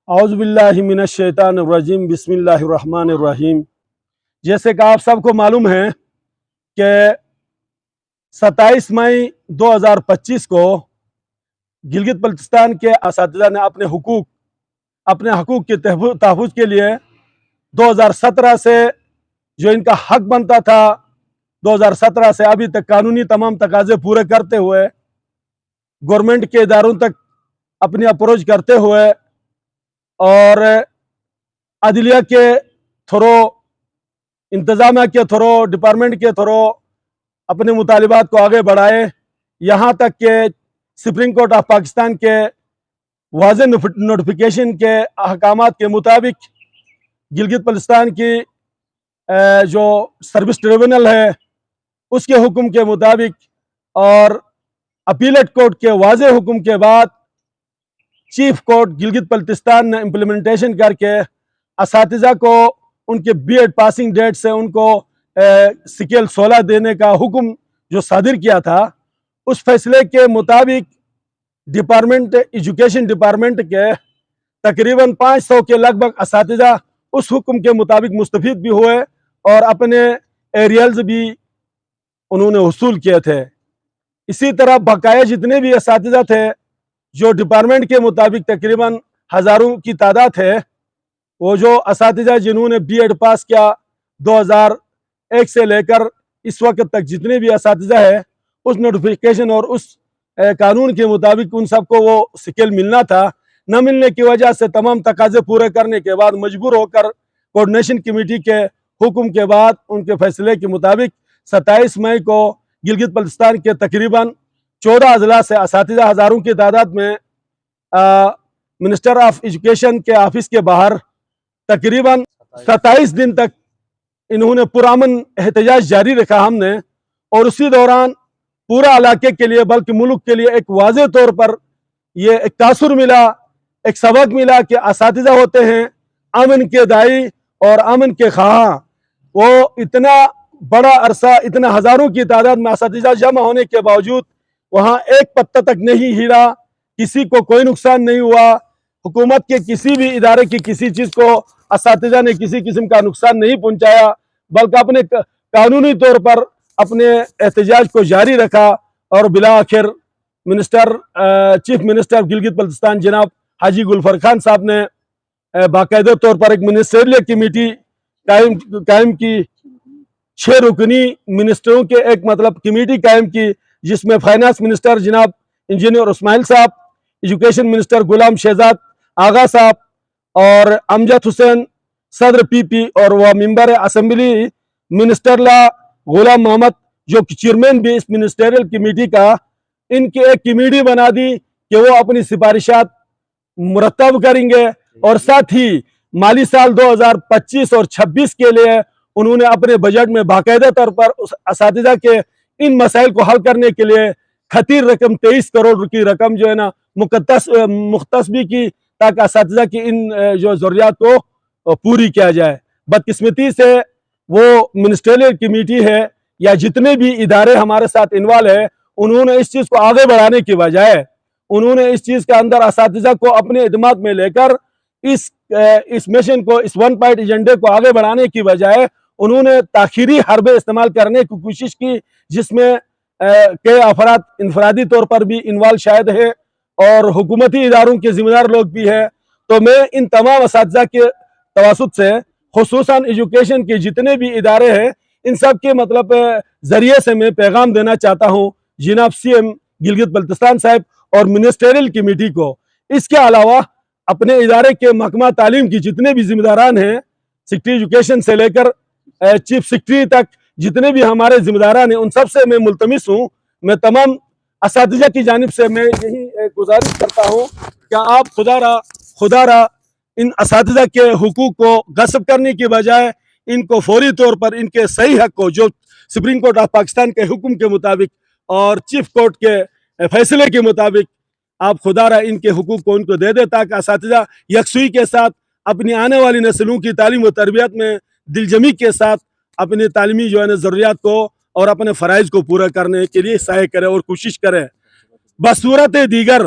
اعوذ باللہ من الشیطان الرجیم بسم اللہ الرحمن الرحیم۔ جیسے کہ آپ سب کو معلوم ہے کہ 27 مئی 2025 کو گلگت بلتستان کے اساتذہ نے اپنے حقوق کے تحفظ کے لیے 2017 سے جو ان کا حق بنتا تھا 2017 سے ابھی تک قانونی تمام تقاضے پورے کرتے ہوئے گورنمنٹ کے اداروں تک اپنی اپروچ کرتے ہوئے اور عدلیہ کے تھرو، انتظامیہ کے تھرو، ڈپارٹمنٹ کے تھرو اپنے مطالبات کو آگے بڑھائے، یہاں تک کہ سپریم کورٹ آف پاکستان کے واضح نوٹیفیکیشن کے احکامات کے مطابق گلگت بلتستان کی جو سروس ٹریبونل ہے اس کے حکم کے مطابق اور اپیلٹ کورٹ کے واضح حکم کے بعد چیف کورٹ گلگت بلتستان نے امپلیمنٹیشن کر کے اساتذہ کو ان کے بی ایڈ پاسنگ ڈیٹ سے ان کو سکیل 16 دینے کا حکم جو صادر کیا تھا، اس فیصلے کے مطابق ایجوکیشن ڈپارٹمنٹ کے تقریباً 500 کے لگ بھگ اساتذہ اس حکم کے مطابق مستفید بھی ہوئے اور اپنے ایریلز بھی انہوں نے حصول کیے تھے۔ اسی طرح بقایا جتنے بھی اساتذہ تھے جو ڈپارٹمنٹ کے مطابق تقریباً ہزاروں کی تعداد ہے، وہ جو اساتذہ جنہوں نے بی ایڈ پاس کیا 2001 سے لے کر اس وقت تک جتنے بھی اساتذہ ہیں، اس نوٹیفیکیشن اور اس قانون کے مطابق ان سب کو وہ سکیل ملنا تھا۔ نہ ملنے کی وجہ سے تمام تقاضے پورے کرنے کے بعد مجبور ہو کر کوآرڈینیشن کمیٹی کے حکم کے بعد ان کے فیصلے کے مطابق 27 مئی کو گلگت بلتستان کے تقریباً 14 اضلاع سے اساتذہ ہزاروں کی تعداد میں منسٹر آف ایجوکیشن کے آفس کے باہر تقریباً 27 دن تک انہوں نے پرامن احتجاج جاری رکھا ہم نے، اور اسی دوران پورا علاقے کے لیے بلکہ ملک کے لیے ایک واضح طور پر یہ ایک تاثر ملا، ایک سبق ملا کہ اساتذہ ہوتے ہیں امن کے داعی اور امن کے خواہاں۔ وہ اتنا بڑا عرصہ، اتنا ہزاروں کی تعداد میں اساتذہ جمع ہونے کے باوجود وہاں ایک پتہ تک نہیں ہلا، کسی کو کوئی نقصان نہیں ہوا، حکومت کے کسی بھی ادارے کی کسی چیز کو اساتذہ نے کسی قسم کا نقصان نہیں پہنچایا، بلکہ اپنے قانونی طور پر اپنے احتجاج کو جاری رکھا، اور بالآخر چیف منسٹر گلگت بلتستان جناب حاجی گلفر خان صاحب نے باقاعدہ طور پر ایک منسٹریل کمیٹی قائم کی، 6 رکنی منسٹروں کے ایک کمیٹی قائم کی، جس میں فائنانس منسٹر جناب انجینئر اسماعیل صاحب، ایجوکیشن منسٹر غلام شہزاد آغا صاحب، اور امجد حسین صدر پی پی، اور وہ ممبر اسمبلی منسٹر لا غلام محمد جو چیئرمین بھی اس منسٹریل کمیٹی کا، ان کی ایک کمیٹی بنا دی کہ وہ اپنی سفارشات مرتب کریں گے، اور ساتھ ہی مالی سال 2025 اور 26 کے لیے انہوں نے اپنے بجٹ میں باقاعدہ طور پر اساتذہ کے ان مسائل کو حل کرنے کے لیے خطیر رقم 23 کروڑ کی رقم جو ہے نا مختص بھی کی، تاکہ اساتذہ کی ان جو ضروریات کو پوری کیا جائے۔ بدقسمتی سے وہ منسٹریل کمیٹی ہے یا جتنے بھی ادارے ہمارے ساتھ انوالو ہے، انہوں نے اس چیز کو آگے بڑھانے کی بجائے، انہوں نے اس چیز کے اندر اساتذہ کو اپنے اعتماد میں لے کر اس مشن کو، اس ون پوائنٹ ایجنڈے کو آگے بڑھانے کی بجائے انہوں نے تاخیری حربے استعمال کرنے کی کوشش کی، جس میں کئی افراد انفرادی طور پر بھی انوالو شاید ہے اور حکومتی اداروں کے ذمہ دار لوگ بھی ہے۔ تو میں ان تمام اساتذہ کے توسط سے، خصوصاً ایجوکیشن کے جتنے بھی ادارے ہیں، ان سب کے ذریعے سے میں پیغام دینا چاہتا ہوں جناب سی ایم گلگت بلتستان صاحب اور منسٹریل کمیٹی کو۔ اس کے علاوہ اپنے ادارے کے محکمہ تعلیم کی جتنے بھی ذمہ داران ہیں، سیکرٹری ایجوکیشن سے لے کر چیف سیکرٹری تک جتنے بھی ہمارے ذمہ داران ہیں، ان سب سے میں ملتمس ہوں، میں تمام اساتذہ کی جانب سے میں یہی گزارش کرتا ہوں کہ آپ خدا را ان اساتذہ کے حقوق کو غصب کرنے کی بجائے ان کو فوری طور پر ان کے صحیح حق کو، جو سپریم کورٹ آف پاکستان کے حکم کے مطابق اور چیف کورٹ کے فیصلے کے مطابق، آپ خدا را ان کے حقوق کو ان کو دے دے، تاکہ اساتذہ یکسوئی کے ساتھ اپنی آنے والی نسلوں کی تعلیم و تربیت میں دل جمی کے ساتھ اپنے تعلیمی جو ہے ضروریات کو اور اپنے فرائض کو پورا کرنے کے لیے سعی کرے اور کوشش کرے۔ بصورت دیگر